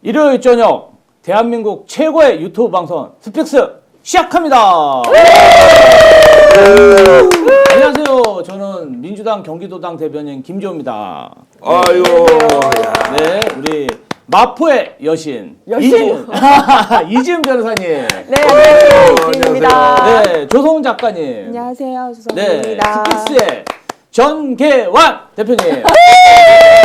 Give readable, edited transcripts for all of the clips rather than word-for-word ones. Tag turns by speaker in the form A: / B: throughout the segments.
A: 일요일 저녁 대한민국 최고의 유튜브 방송 스픽스 시작합니다. 안녕하세요. 저는 민주당 경기도당 대변인 김지호입니다.
B: 아유,
A: 네, 우리 마포의 여신 이지은 변호사님.
C: 네, 안녕하세요. 이지은입니다.
A: 네, 조성 작가님.
C: 안녕하세요.
A: 네,
C: 조성입니다.
A: 스픽스의 전계환 대표님.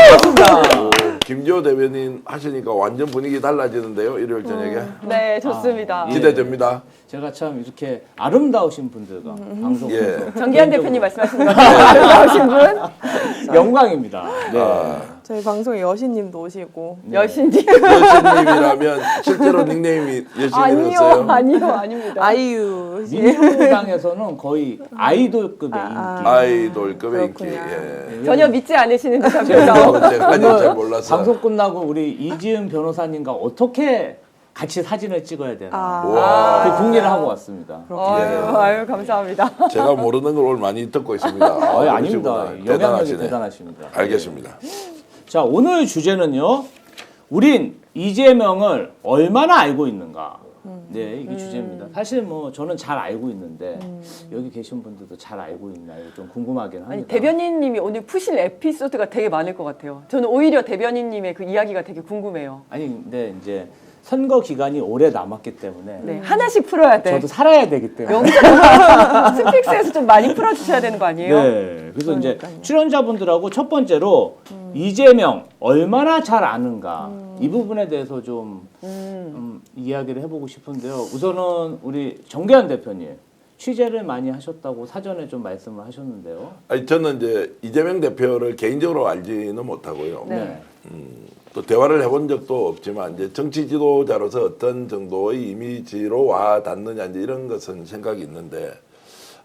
A: 반갑습니다.
B: 김지호 대변인 하시니까 완전 분위기 달라지는데요, 일요일 저녁에.
C: 네, 좋습니다.
B: 기대됩니다.
A: 제가 참 이렇게 아름다우신 분들과 방송
B: 예.
C: 정기환 대표님 말씀하시는 것처럼 아름다우신 분?
A: 영광입니다. 네.
C: 저희 방송에 여신님도 오시고. 여신님?
B: 여신님이라면 실제로 닉네임이 여신님이었어요.
C: 아닙니다. 아이유.
A: 민주당에서는 거의 아이돌급의 인기.
B: 아이돌급의 인기.
C: 그렇군요.
B: 예.
C: 전혀 믿지 않으시는
B: 제가
C: 듯합니다.
B: 제가 잘 몰라서.
A: 방송 끝나고 우리 이지은 변호사님과 어떻게 같이 사진을 찍어야 되나
B: 와.
A: 그 궁리를 하고 왔습니다.
C: 아유, 감사합니다.
B: 제가 모르는 걸 오늘 많이 듣고 있습니다.
A: 아닙니다.
B: 그러시구나.
A: 영향력이 대단하십니다.
B: 알겠습니다.
A: 자, 오늘 주제는요. 우린 이재명을 얼마나 알고 있는가. 네, 이게 주제입니다. 사실 뭐 저는 잘 알고 있는데 여기 계신 분들도 잘 알고 있나요? 좀 궁금하긴 합니다.
C: 아니, 대변인님이 오늘 푸실 에피소드가 되게 많을 것 같아요. 저는 오히려 대변인님의 그 이야기가 되게 궁금해요.
A: 아니 근데 이제 선거 기간이 오래 남았기 때문에
C: 네, 하나씩 풀어야 돼.
A: 저도 살아야 되기 때문에.
C: 여기서 스픽스에서 좀 많이 풀어주셔야 되는 거 아니에요?
A: 네. 그래서 이제
C: 그러니까요.
A: 출연자분들하고 첫 번째로 이재명 얼마나 잘 아는가 이 부분에 대해서 좀 이야기를 해보고 싶은데요. 우선은 우리 정계환 대표님 취재를 많이 하셨다고 사전에 좀 말씀을 하셨는데요.
B: 아니, 저는 이제 이재명 대표를 개인적으로 알지는 못하고요.
C: 네.
B: 또 대화를 해본 적도 없지만 이제 정치 지도자로서 어떤 정도의 이미지로 와 닿느냐 이제 이런 것은 생각이 있는데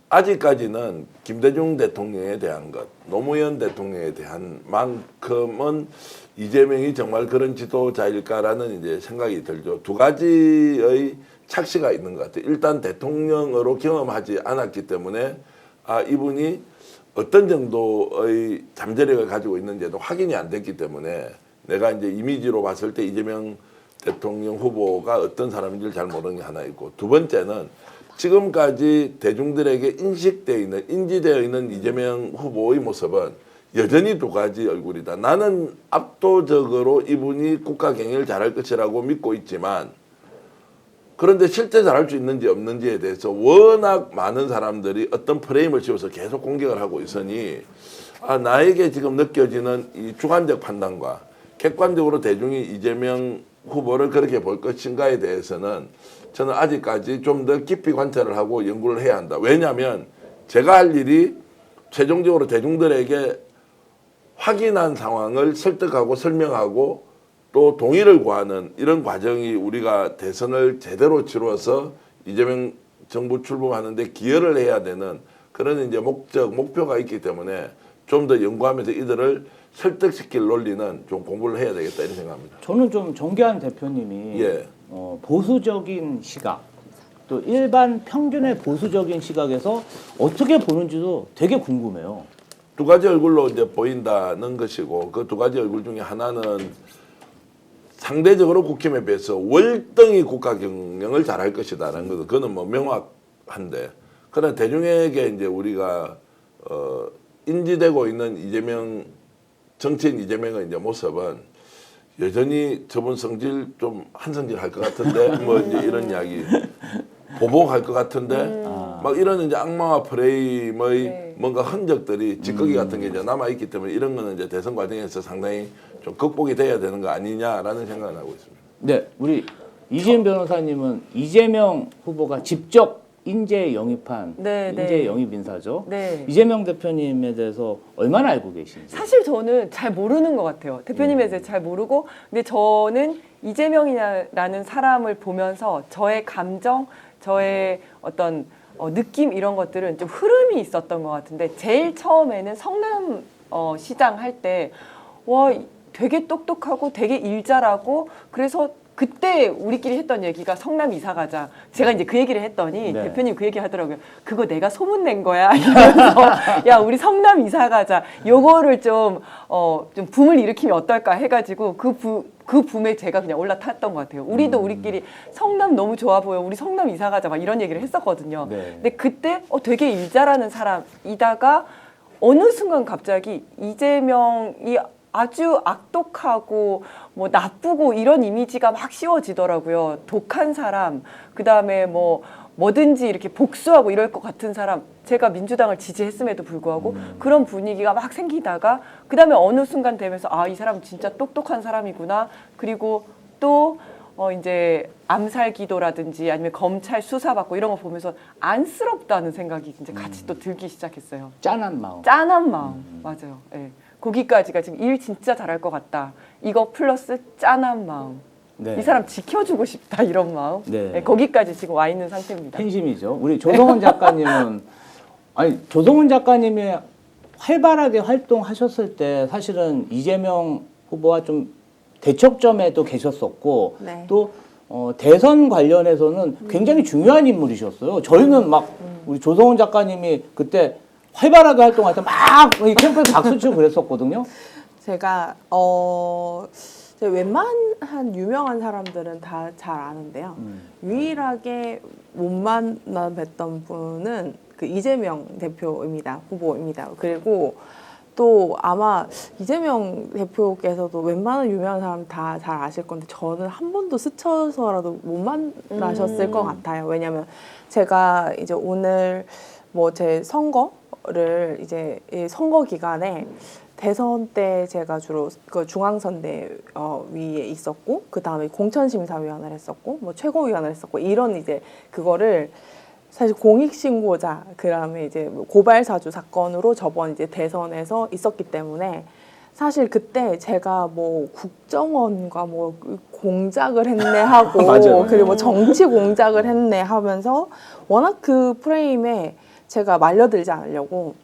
B: 아직까지는 김대중 대통령에 대한 것, 노무현 대통령에 대한 만큼은 이재명이 정말 그런 지도자일까라는 이제 생각이 들죠. 두 가지의 착시가 있는 것 같아요. 일단 대통령으로 경험하지 않았기 때문에 이분이 어떤 정도의 잠재력을 가지고 있는지도 확인이 안 됐기 때문에 내가 이제 이미지로 봤을 때 이재명 대통령 후보가 어떤 사람인지를 잘 모르는 게 하나 있고 두 번째는 지금까지 대중들에게 인식되어 있는 인지되어 있는 이재명 후보의 모습은 여전히 두 가지 얼굴이다. 나는 압도적으로 이분이 국가 경영을 잘할 것이라고 믿고 있지만 그런데 실제 잘할 수 있는지 없는지에 대해서 워낙 많은 사람들이 어떤 프레임을 씌워서 계속 공격을 하고 있으니 나에게 지금 느껴지는 이 주관적 판단과 객관적으로 대중이 이재명 후보를 그렇게 볼 것인가에 대해서는 저는 아직까지 좀 더 깊이 관찰을 하고 연구를 해야 한다. 왜냐하면 제가 할 일이 최종적으로 대중들에게 확인한 상황을 설득하고 설명하고 또 동의를 구하는 이런 과정이 우리가 대선을 제대로 치루어서 이재명 정부 출범하는데 기여를 해야 되는 그런 이제 목표가 있기 때문에 좀 더 연구하면서 이들을 설득시킬 논리는 좀 공부를 해야 되겠다 이런 생각합니다.
A: 저는 좀 정계환 대표님이
B: 예.
A: 보수적인 시각 또 일반 평균의 보수적인 시각에서 어떻게 보는지도 되게 궁금해요.
B: 두 가지 얼굴로 이제 보인다는 것이고 그 두 가지 얼굴 중에 하나는 상대적으로 국힘에 비해서 월등히 국가 경영을 잘할 것이다라는 것은 그거는 뭐 명확한데 그러나 대중에게 이제 우리가 인지되고 있는 이재명 정치인 이재명의 이제 모습은 여전히 저분 성질 좀 한성질 할 것 같은데 뭐 이제 이런 이야기 보복할 것 같은데 막 이런 이제 악마와 프레임의 뭔가 흔적들이 찌꺼기 같은 게 이제 남아 있기 때문에 이런 거는 이제 대선 과정에서 상당히 좀 극복이 돼야 되는 거 아니냐라는 생각을 하고 있습니다.
A: 네, 우리 이지은 변호사님은 이재명 후보가 직접 인재 영입한 인재 영입 인사죠.
C: 네.
A: 이재명 대표님에 대해서 얼마나 알고 계신지.
C: 사실 저는 잘 모르는 것 같아요. 대표님에 대해서 잘 모르고. 근데 저는 이재명이라는 사람을 보면서 저의 감정, 저의 어떤 느낌 이런 것들은 좀 흐름이 있었던 것 같은데 제일 처음에는 성남 시장 할 때 와 되게 똑똑하고 되게 일 잘하고 그래서 그때 우리끼리 했던 얘기가 성남 이사 가자. 제가 이제 그 얘기를 했더니
A: 네.
C: 대표님 그 얘기 하더라고요. 그거 내가 소문 낸 거야. 이러면서 야 우리 성남 이사 가자. 요거를 좀 붐을 일으키면 어떨까 해가지고 그 붐에 제가 그냥 올라탔던 것 같아요. 우리도 우리끼리 성남 너무 좋아 보여. 우리 성남 이사 가자 막 이런 얘기를 했었거든요.
A: 네.
C: 근데 그때 되게 일 잘하는 사람이다가 어느 순간 갑자기 이재명이 아주 악독하고 뭐 나쁘고 이런 이미지가 막 씌워지더라고요. 독한 사람, 그 다음에 뭐든지 이렇게 복수하고 이럴 것 같은 사람. 제가 민주당을 지지했음에도 불구하고 그런 분위기가 막 생기다가 그 다음에 어느 순간 되면서 이 사람 진짜 똑똑한 사람이구나. 그리고 또 이제 암살 기도라든지 아니면 검찰 수사받고 이런 거 보면서 안쓰럽다는 생각이 이제 같이 또 들기 시작했어요.
A: 짠한 마음.
C: 짠한 마음. 맞아요. 예. 거기까지가 지금 일 진짜 잘할 것 같다. 이거 플러스 짠한 마음.
A: 네.
C: 이 사람 지켜주고 싶다 이런 마음.
A: 네.
C: 예, 거기까지 지금 와 있는 상태입니다.
A: 팬심이죠. 우리 조성은 작가님은 조성은 작가님이 활발하게 활동하셨을 때 사실은 이재명 후보와 좀 대척점에도 계셨었고
D: 네.
A: 또 대선 관련해서는 굉장히 중요한 인물이셨어요. 저희는 막 우리 조성은 작가님이 그때 활발하게 활동할 때 막 캠프에서 박수 치고 그랬었거든요.
D: 제가 웬만한 유명한 사람들은 다 잘 아는데요. 유일하게 못 만나 뵀던 분은 그 이재명 대표입니다. 후보입니다. 그리고 또 아마 이재명 대표께서도 웬만한 유명한 사람 다 잘 아실 건데 저는 한 번도 스쳐서라도 못 만나셨을 것 같아요. 왜냐하면 제가 이제 오늘 제 선거를 이제 이 선거 기간에 대선 때 제가 주로 그 중앙선대 위에 있었고 그 다음에 공천심사위원회를 했었고 최고위원회를 했었고 이런 이제 그거를 사실 공익신고자 그다음에 이제 고발사주 사건으로 저번 이제 대선에서 있었기 때문에 사실 그때 제가 국정원과 공작을 했네 하고
A: 맞아요.
D: 그리고 정치 공작을 했네 하면서 워낙 그 프레임에 제가 말려들지 않으려고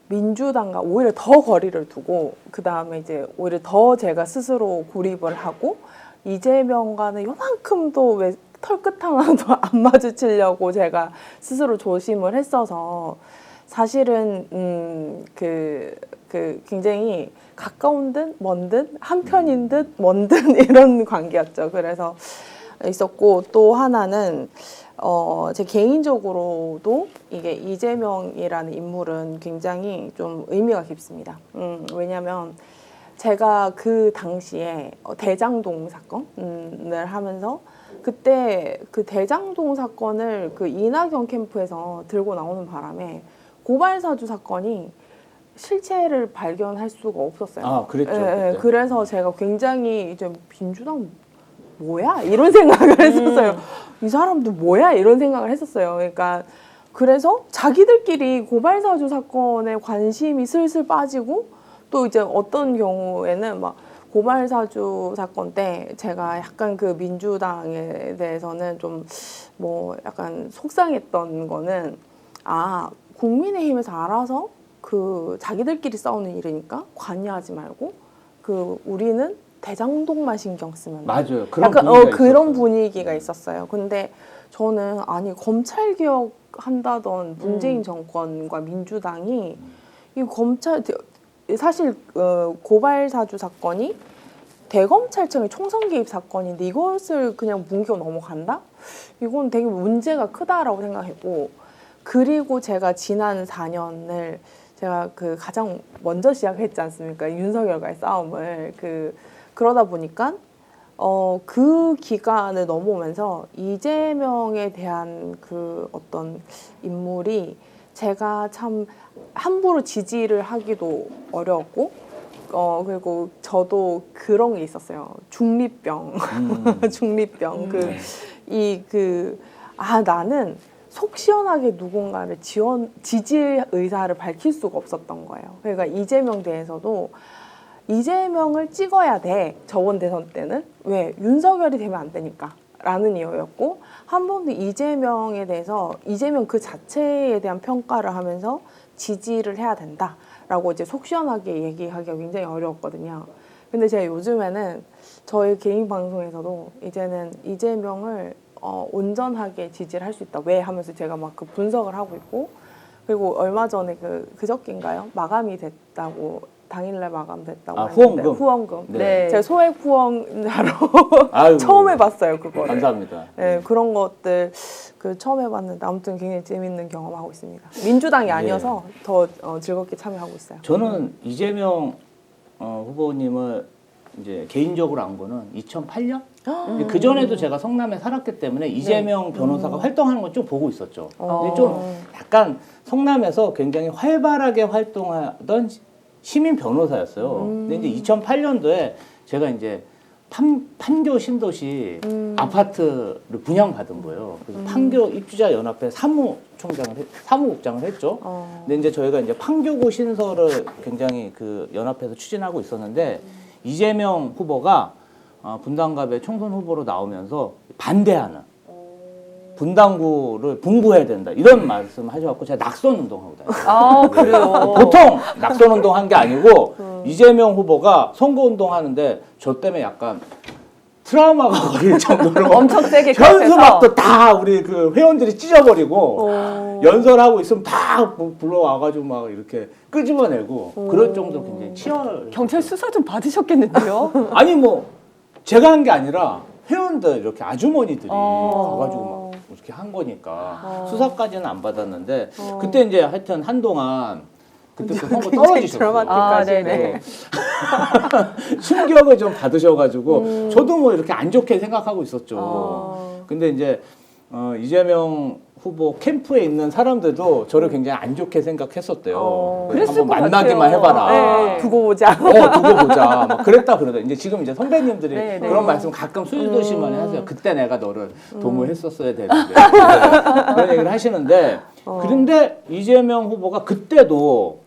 D: 민주당과 오히려 더 거리를 두고 그 다음에 이제 오히려 더 제가 스스로 고립을 하고 이재명과는 요만큼도 왜 털끝 하나도 안 마주치려고 제가 스스로 조심을 했어서 사실은 굉장히 가까운 듯 먼 듯 한편인 듯 먼 듯 이런 관계였죠. 그래서 있었고 또 하나는 제 개인적으로도 이게 이재명이라는 인물은 굉장히 좀 의미가 깊습니다. 왜냐하면 제가 그 당시에 대장동 사건을 하면서 그때 그 대장동 사건을 그 이낙연 캠프에서 들고 나오는 바람에 고발사주 사건이 실체를 발견할 수가 없었어요.
A: 그랬죠.
D: 예, 그래서 제가 굉장히 이제 민주당 뭐야? 이런 생각을 했었어요. 이 사람도 뭐야? 이런 생각을 했었어요. 그러니까 그래서 자기들끼리 고발사주 사건에 관심이 슬슬 빠지고 또 이제 어떤 경우에는 고발사주 사건 때 제가 약간 그 민주당에 대해서는 좀 약간 속상했던 거는 국민의힘에서 알아서 그 자기들끼리 싸우는 일이니까 관여하지 말고 우리는 대장동만 신경 쓰면
A: 맞아요. 그런
D: 약간
A: 분위기가
D: 그런
A: 있었어요.
D: 분위기가 있었어요. 근데 저는 검찰 개혁 한다던 문재인 정권과 민주당이 이 검찰 사실 고발 사주 사건이 대검찰청의 총선 개입 사건인데 이것을 그냥 뭉겨 넘어간다? 이건 되게 문제가 크다라고 생각했고 그리고 제가 지난 4년을 제가 가장 먼저 시작했지 않습니까? 윤석열과의 싸움을 그러다 보니까 그 기간을 넘어오면서 이재명에 대한 그 어떤 인물이 제가 참 함부로 지지를 하기도 어려웠고 그리고 저도 그런 게 있었어요. 중립병. 중립병. 나는 속 시원하게 누군가를 지지 의사를 밝힐 수가 없었던 거예요. 그러니까 이재명 대해서도 이재명을 찍어야 돼. 저번 대선 때는. 왜? 윤석열이 되면 안 되니까. 라는 이유였고 한 번도 이재명에 대해서 이재명 그 자체에 대한 평가를 하면서 지지를 해야 된다라고 이제 속 시원하게 얘기하기가 굉장히 어려웠거든요. 근데 제가 요즘에는 저희 개인 방송에서도 이제는 이재명을 온전하게 지지를 할 수 있다. 왜? 하면서 제가 막 그 분석을 하고 있고 그리고 얼마 전에 그저께인가요? 마감이 됐다고 당일날 마감됐다고
A: 후원금?
D: 했는데 후원금.
C: 네.
D: 제가 소액 후원자로
A: 아이고,
D: 처음 해봤어요 그거를.
A: 감사합니다.
D: 네, 그런 것들 그 처음 해봤는데 아무튼 굉장히 재밌는 경험하고 있습니다. 민주당이 아니어서 더 즐겁게 참여하고 있어요.
A: 저는 이재명 후보님을 이제 개인적으로 안 거는 2008년? 그 전에도 제가 성남에 살았기 때문에 이재명 변호사가 활동하는 건 좀 보고 있었죠. 근데 좀 약간 성남에서 굉장히 활발하게 활동하던 시민 변호사였어요. 근데 이제 2008년도에 제가 이제 판교 신도시 아파트를 분양받은 거예요. 그래서 판교 입주자 연합회 사무국장을 했죠. 근데 이제 저희가 이제 판교구 신설을 굉장히 그 연합회에서 추진하고 있었는데 이재명 후보가 분당갑의 총선 후보로 나오면서 반대하는 분당구를 분부해야 된다 이런 말씀하셔갖고 제가 낙선 운동하고 다녔어요.
C: 아, 그래요.
A: 보통 낙선 운동한 게 아니고 이재명 후보가 선거 운동하는데 저 때문에 약간 트라우마가 걸릴 정도로
C: 엄청 세게
A: 현수막도 다 우리 그 회원들이 찢어버리고 연설하고 있으면 다 불러와가지고 막 이렇게 끄집어내고 그럴 정도로 굉장히 치열.
C: 경찰 수사 좀 받으셨겠는데요?
A: 아니 뭐 제가 한 게 아니라 회원들 이렇게 아주머니들이 가가지고 막 이렇게 한 거니까 수사까지는 안 받았는데 그때 이제 하여튼 한동안 그때 그 선거 떨어지셨어요.
C: 아, 네네.
A: 충격을 좀 받으셔가지고 저도 뭐 이렇게 안 좋게 생각하고 있었죠. 근데 이제 이재명 후보 캠프에 있는 사람들도 저를 굉장히 안 좋게 생각했었대요.
C: 그랬을
A: 한번
C: 것
A: 만나기만
C: 같아요.
A: 해봐라.
C: 네.
D: 두고 보자.
A: 두고 보자. 막 그랬다 그러다. 이제 지금 이제 선배님들이
C: 네, 네.
A: 그런 말씀 가끔 술도시만 하세요. 그때 내가 너를 도모했었어야 되는데. 그런 얘기를 하시는데. 그런데 이재명 후보가 그때도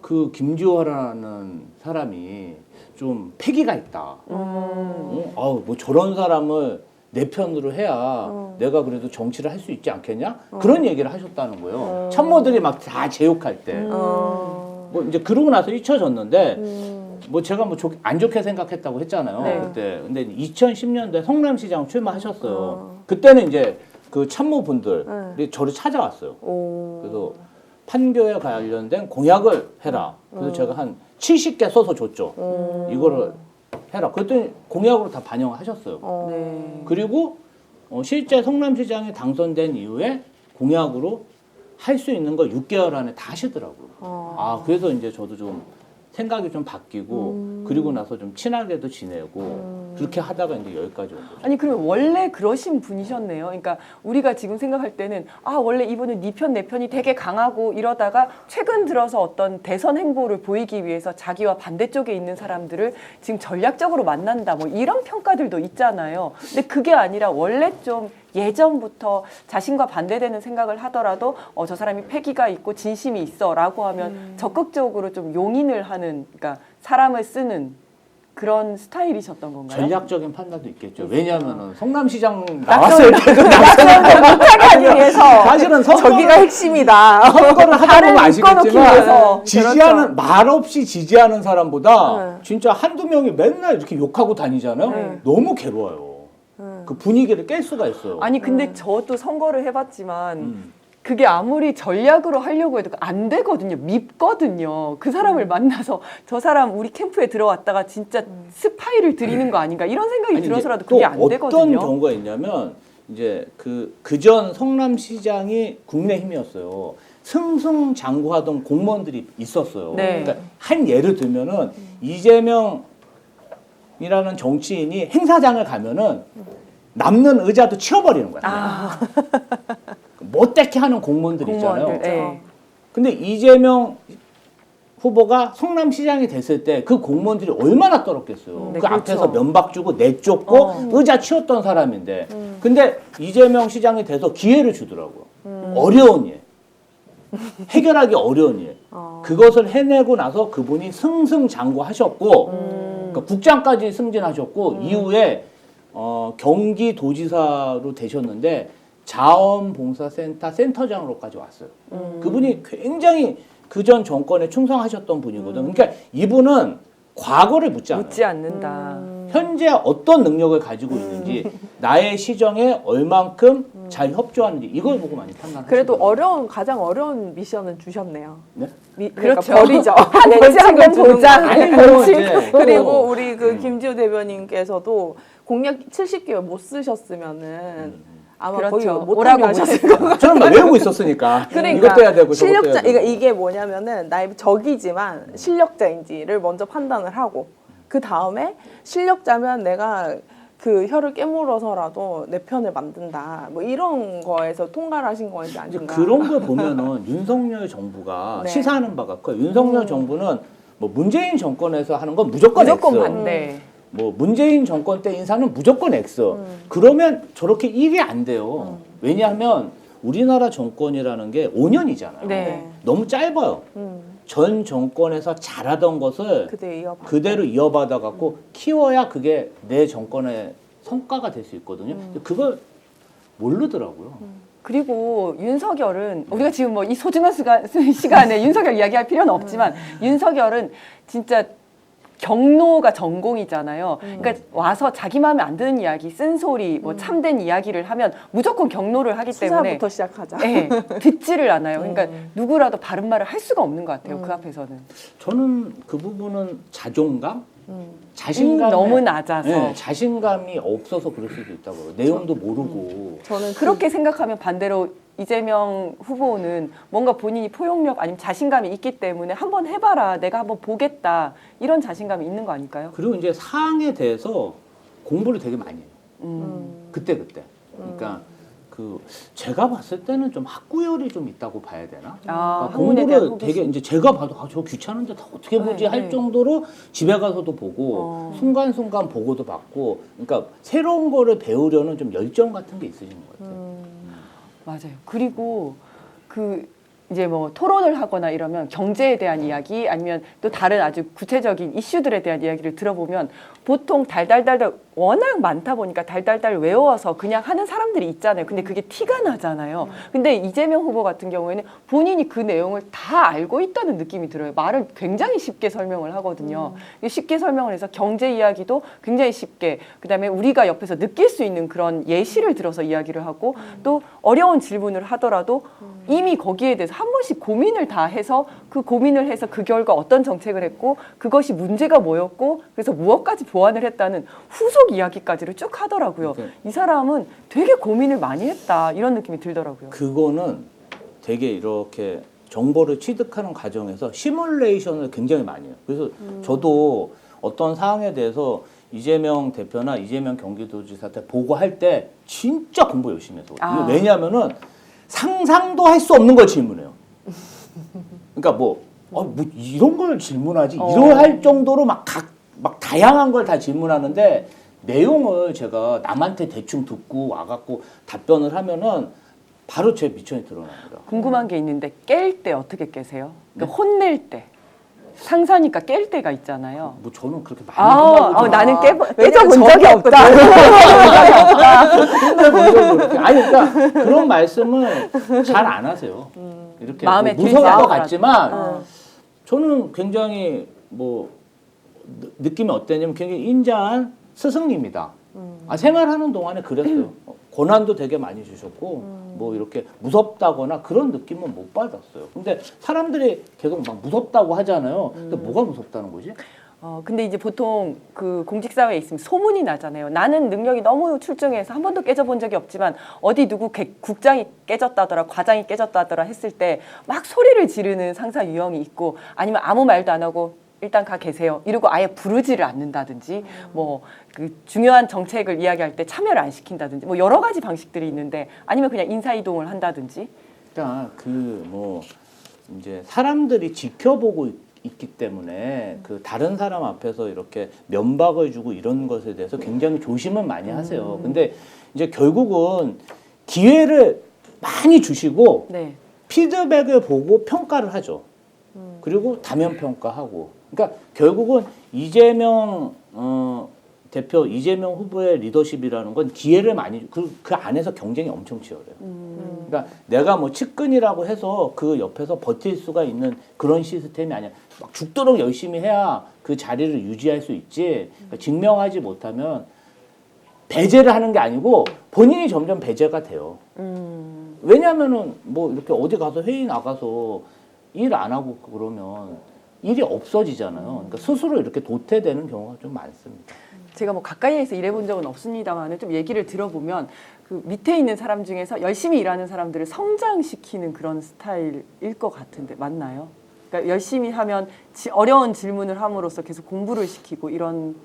A: 그 김지호라는 사람이 좀 패기가 있다. 뭐 저런 사람을 내 편으로 해야 내가 그래도 정치를 할 수 있지 않겠냐? 그런 얘기를 하셨다는 거예요. 참모들이 막 다 제욕할 때. 뭐 이제 그러고 나서 잊혀졌는데 뭐 제가 뭐 안 좋게 생각했다고 했잖아요.
C: 네.
A: 그때. 근데 2010년도에 성남시장 출마하셨어요. 그때는 이제 그 참모분들이 저를 찾아왔어요. 그래서 판교에 관련된 공약을 해라. 그래서 제가 한 70개 써서 줬죠. 이거를 해라. 그랬더니 공약으로 다 반영을 하셨어요.
C: 네.
A: 그리고 실제 성남시장에 당선된 이후에 공약으로 할 수 있는 걸 6개월 안에 다 하시더라고요. 그래서 이제 저도 좀 생각이 좀 바뀌고 그리고 나서 좀 친하게도 지내고 그렇게 하다가 이제 여기까지 온 거죠.
C: 아니 그러면 원래 그러신 분이셨네요. 그러니까 우리가 지금 생각할 때는 원래 이분은 네 편 내 편이 되게 강하고 이러다가 최근 들어서 어떤 대선 행보를 보이기 위해서 자기와 반대쪽에 있는 사람들을 지금 전략적으로 만난다 뭐 이런 평가들도 있잖아요. 근데 그게 아니라 원래 좀 예전부터 자신과 반대되는 생각을 하더라도 저 사람이 패기가 있고 진심이 있어라고 하면 적극적으로 좀 용인을 하는, 그러니까 사람을 쓰는 그런 스타일이셨던 건가요?
A: 전략적인 판단도 있겠죠. 왜냐하면은 성남시장 나왔을 때도
C: 못하게 하기 위해서
A: 사실은
D: 저기가 핵심이다.
A: 선거를 하다 보면
C: 다른 묶어놓기
A: 아시겠지만
C: 위해서.
A: 지지하는 말 없이 지지하는 사람보다 진짜 한두 명이 맨날 이렇게 욕하고 다니잖아요. 너무 괴로워요. 그 분위기를 깰 수가 있어요.
C: 아니 근데 저도 선거를 해봤지만 그게 아무리 전략으로 하려고 해도 안 되거든요. 밉거든요. 그 사람을 만나서 저 사람 우리 캠프에 들어왔다가 진짜 스파이를 들이는 거 아닌가 이런 생각이
A: 아니,
C: 들어서라도
A: 또
C: 그게 안 되거든요.
A: 어떤 경우가 있냐면 이제 그전 성남시장이 국내힘이었어요. 승승장구하던 공무원들이 있었어요.
C: 네.
A: 그러니까 한 예를 들면은 이재명이라는 정치인이 행사장을 가면은 남는 의자도 치워버리는 거야. 못되게 하는 공무원들 있잖아요.
C: 공무원들, 네.
A: 근데 이재명 후보가 성남시장이 됐을 때 그 공무원들이 얼마나 떨었겠어요.
C: 네,
A: 그
C: 그렇죠.
A: 앞에서 면박 주고 내쫓고 의자 치웠던 사람인데 근데 이재명 시장이 돼서 기회를 주더라고요. 어려운 일. 해결하기 어려운 일. 그것을 해내고 나서 그분이 승승장구하셨고 그러니까 국장까지 승진하셨고 이후에 경기도지사로 되셨는데 자원봉사센터 센터장으로까지 왔어요. 그분이 굉장히 그전 정권에 충성하셨던 분이거든. 그러니까 이분은 과거를 묻지 않아요.
C: 묻지 않는다.
A: 현재 어떤 능력을 가지고 있는지 나의 시정에 얼만큼 잘 협조하는지 이걸 보고 많이 판단하시거든요.
D: 그래도 가장 어려운 미션은 주셨네요.
A: 네?
D: 그러니까
C: 그렇죠.
D: 별이죠.
C: 하는지 한번 보자.
A: 아니 뭐 이제
D: 그리고 우리 그 김지우 대변인께서도 공약 70개월 못 쓰셨으면은 아마 거의
C: 그렇죠.
D: 못
C: 오라고
D: 하셨을 거예요.
A: 저는 막 외우고 있었으니까
D: 그러니까
A: 이것도 해야 되고 저것도 해야
D: 실력자
A: 되고.
D: 이게 뭐냐면은 나의 적이지만 실력자인지를 먼저 판단을 하고 그 다음에 실력자면 내가 그 혀를 깨물어서라도 내 편을 만든다. 뭐 이런 거에서 통과를 하신 거지
A: 이제
D: 아닌가.
A: 그런 걸 보면은 윤석열 정부가
D: 네.
A: 시사하는 바가 커요. 윤석열 정부는 뭐 문재인 정권에서 하는 건 무조건
C: 무조건
A: X.
C: 반대.
A: 뭐 문재인 정권 때 인사는 무조건 X. 그러면 저렇게 일이 안 돼요. 왜냐하면 우리나라 정권이라는 게 5년이잖아요.
C: 네.
A: 너무 짧아요. 전 정권에서 잘하던 것을 그대로 이어받아 갖고 키워야 그게 내 정권의 성과가 될 수 있거든요. 근데 그걸 모르더라고요.
C: 그리고 윤석열은 우리가 지금 뭐 이 소중한 시간에 윤석열 이야기할 필요는 없지만 윤석열은 진짜 경로가 전공이잖아요. 그러니까 와서 자기 마음에 안 드는 이야기, 쓴소리, 뭐 참된 이야기를 하면 무조건 경로를 하기 때문에
D: 수사부터 시작하자.
C: 네, 듣지를 않아요. 그러니까 누구라도 바른 말을 할 수가 없는 것 같아요. 그 앞에서는.
A: 저는 그 부분은 자존감, 자신감
C: 너무 낮아서.
A: 네, 자신감이 없어서 그럴 수도 있다고요. 내용도 모르고.
D: 저는
C: 그렇게 생각하면 반대로 이재명 후보는 뭔가 본인이 포용력 아니면 자신감이 있기 때문에 한번 해봐라, 내가 한번 보겠다 이런 자신감이 있는 거 아닐까요?
A: 그리고 이제 사항에 대해서 공부를 되게 많이 해요. 그때. 그러니까 그 제가 봤을 때는 좀 학구열이 좀 있다고 봐야 되나?
C: 아,
A: 그러니까
C: 학문에 대한
A: 공부를 되게 이제 제가 봐도 저 귀찮은데 다 어떻게 보지
C: 네,
A: 할
C: 네.
A: 정도로 집에 가서도 보고 순간순간 보고도 받고 그러니까 새로운 거를 배우려는 좀 열정 같은 게 있으신 것 같아요.
C: 맞아요. 그리고 그 이제 뭐 토론을 하거나 이러면 경제에 대한 이야기 아니면 또 다른 아주 구체적인 이슈들에 대한 이야기를 들어보면 보통 달달달 워낙 많다 보니까 달달달 외워서 그냥 하는 사람들이 있잖아요. 근데 그게 티가 나잖아요. 근데 이재명 후보 같은 경우에는 본인이 그 내용을 다 알고 있다는 느낌이 들어요. 말을 굉장히 쉽게 설명을 하거든요. 쉽게 설명을 해서 경제 이야기도 굉장히 쉽게, 그다음에 우리가 옆에서 느낄 수 있는 그런 예시를 들어서 이야기를 하고 또 어려운 질문을 하더라도 이미 거기에 대해서 한 번씩 고민을 다 해서 그 고민을 해서 그 결과 어떤 정책을 했고 그것이 문제가 뭐였고 그래서 무엇까지 보완을 했다는 후속 이야기까지를 쭉 하더라고요.
A: 네.
C: 이 사람은 되게 고민을 많이 했다 이런 느낌이 들더라고요.
A: 그거는 되게 이렇게 정보를 취득하는 과정에서 시뮬레이션을 굉장히 많이 해요. 그래서 저도 어떤 사항에 대해서 이재명 대표나 이재명 경기도지사한테 보고할 때 진짜 공부 열심히 해서.
C: 아.
A: 왜냐하면은 상상도 할 수 없는 걸 질문해요. 그러니까 뭐 이런 걸 질문하지? 이럴 할 정도로 막 다양한 걸 다 질문하는데 내용을 제가 남한테 대충 듣고 와갖고 답변을 하면은 바로 제 미천이 드러납니다.
C: 궁금한 게 있는데 깰 때 어떻게 깨세요? 그러니까 혼낼 때. 상사니까 깰 때가 있잖아요.
A: 뭐 저는 그렇게 많이 혼나보지
C: 나는 깨져본
D: 왜냐면
C: 적이 없다.
A: 아니 그러니까 그런 말씀을 잘 안 하세요. 이렇게
C: 마음에
A: 뭐
C: 들지
A: 무서울 것
C: 않더라도.
A: 같지만 저는 굉장히 뭐 느낌이 어땠냐면 굉장히 인자한 스승님이다. 생활하는 동안에 그랬어요. 고난도 되게 많이 주셨고 뭐 이렇게 무섭다거나 그런 느낌은 못 받았어요. 근데 사람들이 계속 막 무섭다고 하잖아요. 근데 뭐가 무섭다는 거지?
C: 근데 이제 보통 그 공직사회에 있으면 소문이 나잖아요. 나는 능력이 너무 출중해서 한 번도 깨져본 적이 없지만 어디 누구 국장이 깨졌다더라, 과장이 깨졌다더라 했을 때 막 소리를 지르는 상사 유형이 있고 아니면 아무 말도 안 하고 일단 가 계세요. 이러고 아예 부르지를 않는다든지 뭐 그 중요한 정책을 이야기할 때 참여를 안 시킨다든지 뭐 여러 가지 방식들이 있는데 아니면 그냥 인사이동을 한다든지.
A: 그러니까 그 뭐 이제 사람들이 지켜보고 있기 때문에 그 다른 사람 앞에서 이렇게 면박을 주고 이런 것에 대해서 굉장히 조심을 많이 하세요. 근데 이제 결국은 기회를 많이 주시고
C: 네.
A: 피드백을 보고 평가를 하죠. 그리고 다면 평가하고. 그러니까 결국은 이재명 대표, 이재명 후보의 리더십이라는 건 기회를 많이 그 안에서 경쟁이 엄청 치열해요. 그러니까 내가 뭐 측근이라고 해서 그 옆에서 버틸 수가 있는 그런 시스템이 아니야. 막 죽도록 열심히 해야 그 자리를 유지할 수 있지. 그러니까 증명하지 못하면 배제를 하는 게 아니고 본인이 점점 배제가 돼요. 왜냐면은 뭐 이렇게 어디 가서 회의 나가서 일 안 하고 그러면 일이 없어지잖아요. 그러니까 스스로 이렇게 도태되는 경우가 좀 많습니다.
C: 제가 뭐 가까이에서 일해본 적은 없습니다만 좀 얘기를 들어보면 그 밑에 있는 사람 중에서 열심히 일하는 사람들을 성장시키는 그런 스타일일 것 같은데 맞나요? 그러니까 열심히 하면 어려운 질문을 함으로써 계속 공부를 시키고 이런.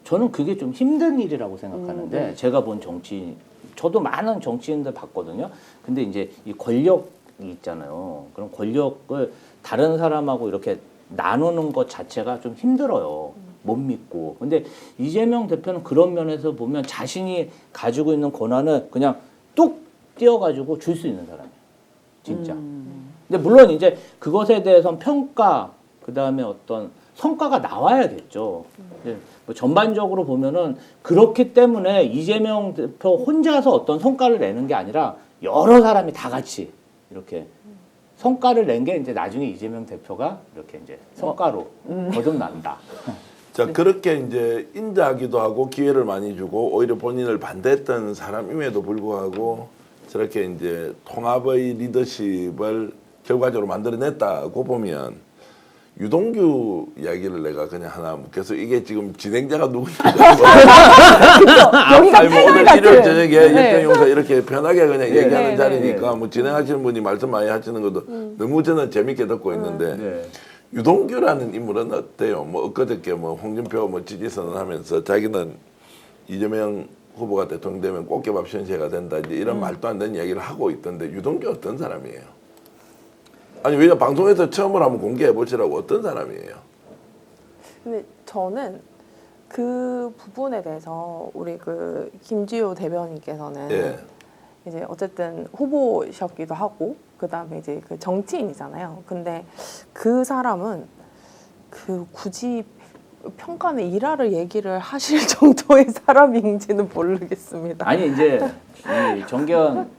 A: 저는 그게 좀 힘든 일이라고 생각하는데
C: 네.
A: 제가 본 정치, 저도 많은 정치인들 봤거든요. 근데 이제 이 권력이 있잖아요. 그럼 권력을 다른 사람하고 이렇게 나누는 것 자체가 좀 힘들어요. 못 믿고. 근데 이재명 대표는 그런 면에서 보면 자신이 가지고 있는 권한을 그냥 뚝 띄어가지고 줄 수 있는 사람이에요. 진짜. 근데 물론 이제 그것에 대해서는 평가, 그 다음에 어떤 성과가 나와야겠죠. 뭐 전반적으로 보면은 그렇기 때문에 이재명 대표 혼자서 어떤 성과를 내는 게 아니라 여러 사람이 다 같이 이렇게 성과를 낸 게 이제 나중에 이재명 대표가 이렇게 이제 성과로 거듭난다.
B: 자, 그렇게 이제 인자하기도 하고 기회를 많이 주고 오히려 본인을 반대했던 사람임에도 불구하고 저렇게 이제 통합의 리더십을 결과적으로 만들어냈다고 보면 유동규 이야기를 내가 그냥 하나 묻겠어. 이게 지금 진행자가 누구인지
C: 여기가
B: 아니, 뭐
C: 패널
B: 오늘
C: 같은.
B: 일요일 저녁에
C: 네.
B: 역경영사 이렇게 편하게 그냥
A: 네,
B: 얘기하는
C: 네,
B: 자리니까
A: 네.
B: 뭐 진행하시는 분이 말씀 많이 하시는 것도 너무 저는 재밌게 듣고 있는데
A: 네.
B: 유동규라는 인물은 어때요? 뭐 엊그저께 뭐 홍준표 뭐 지지 선언하면서 자기는 이재명 후보가 대통령 되면 꽃게밥 신세가 된다 이제 이런 말도 안 되는 이야기를 하고 있던데 유동규 어떤 사람이에요? 아니 왜냐 방송에서 처음으로 한번 공개해 보시라고 어떤 사람이에요?
D: 근데 저는 그 부분에 대해서 우리 그 김지호 대변인께서는
B: 예.
D: 이제 어쨌든 후보셨기도 하고 그다음에 이제 그 정치인이잖아요. 근데 그 사람은 그 굳이 평가는 일화를 얘기를 하실 정도의 사람인지는 모르겠습니다.
A: 아니 이제 이 정기현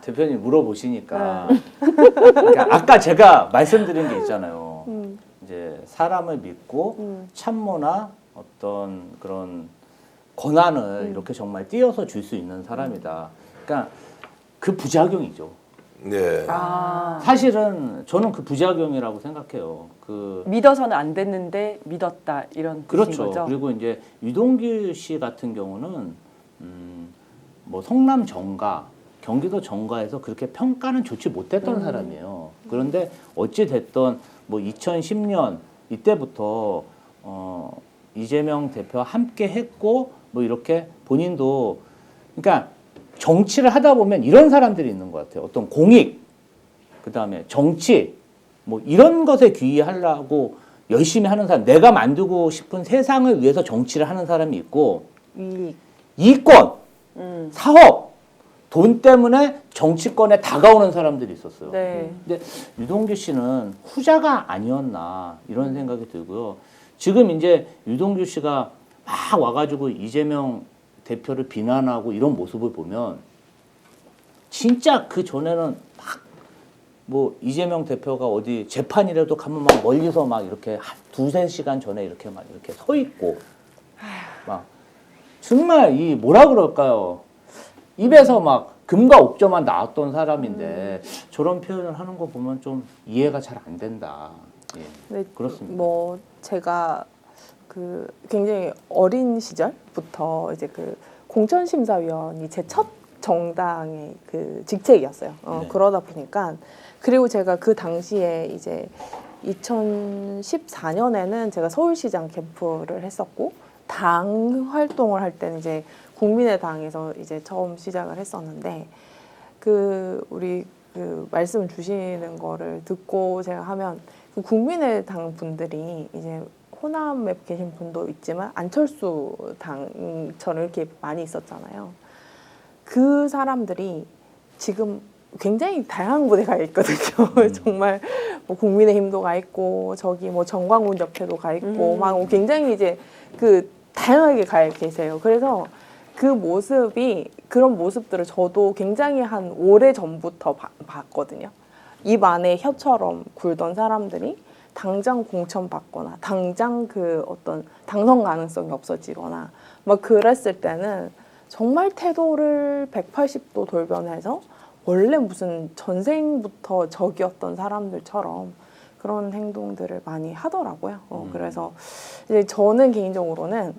A: 대표님 물어보시니까 그러니까 아까 제가 말씀드린 게 있잖아요. 이제 사람을 믿고 참모나 어떤 그런 권한을 이렇게 정말 띄어서 줄 수 있는 사람이다. 그러니까 그 부작용이죠.
B: 네.
C: 아,
A: 사실은 저는 그 부작용이라고 생각해요. 그
C: 믿어서는 안 됐는데 믿었다 이런 뜻인
A: 그렇죠.
C: 거죠.
A: 그리고 이제 유동규 씨 같은 경우는 뭐 성남 정가, 경기도 정가에서 그렇게 평가는 좋지 못했던 사람이에요. 그런데 어찌 됐던 뭐 2010년 이때부터 이재명 대표와 함께 했고 뭐 이렇게 본인도 그러니까 정치를 하다 보면 이런 사람들이 있는 것 같아요. 어떤 공익, 그 다음에 정치, 뭐 이런 것에 귀의하려고 열심히 하는 사람, 내가 만들고 싶은 세상을 위해서 정치를 하는 사람이 있고, 이권, 사업, 돈 때문에 정치권에 다가오는 사람들이 있었어요.
C: 네.
A: 근데 유동규 씨는 후자가 아니었나 이런 생각이 들고요. 지금 이제 유동규 씨가 막 와가지고 이재명 대표를 비난하고 이런 모습을 보면 진짜 그 전에는 막 뭐 이재명 대표가 어디 재판이라도 가면 막 멀리서 막 이렇게 한 두세 시간 전에 이렇게 막 이렇게 서 있고 막 정말 이 뭐라 그럴까요? 입에서 막 금과 옥저만 나왔던 사람인데 저런 표현을 하는 거 보면 좀 이해가 잘 안 된다. 예,
D: 근데
A: 그렇습니다.
D: 뭐 제가 그 굉장히 어린 시절부터 이제 그 공천심사위원이 제 첫 정당의 그 직책이었어요.
A: 네.
D: 그러다 보니까 그리고 제가 그 당시에 이제 2014년에는 제가 서울시장 캠프를 했었고 당 활동을 할 때는 이제 국민의당에서 이제 처음 시작을 했었는데 그 우리 그 말씀 주시는 거를 듣고 제가 하면 그 국민의당 분들이 이제 호남에 계신 분도 있지만 안철수 당처럼 이렇게 많이 있었잖아요. 그 사람들이 지금 굉장히 다양한 곳에 가 있거든요. 정말 뭐 국민의힘도 가 있고 저기 뭐 정광훈 옆에도 가 있고 막 굉장히 이제 그 다양하게 가 계세요. 그래서 그런 모습들을 저도 굉장히 한 오래 전부터 봤거든요. 입 안에 혀처럼 굴던 사람들이 당장 공천받거나 당장 그 어떤 당선 가능성이 없어지거나 막 그랬을 때는 정말 태도를 180도 돌변해서 원래 무슨 전생부터 적이었던 사람들처럼 그런 행동들을 많이 하더라고요. 그래서 이제 저는 개인적으로는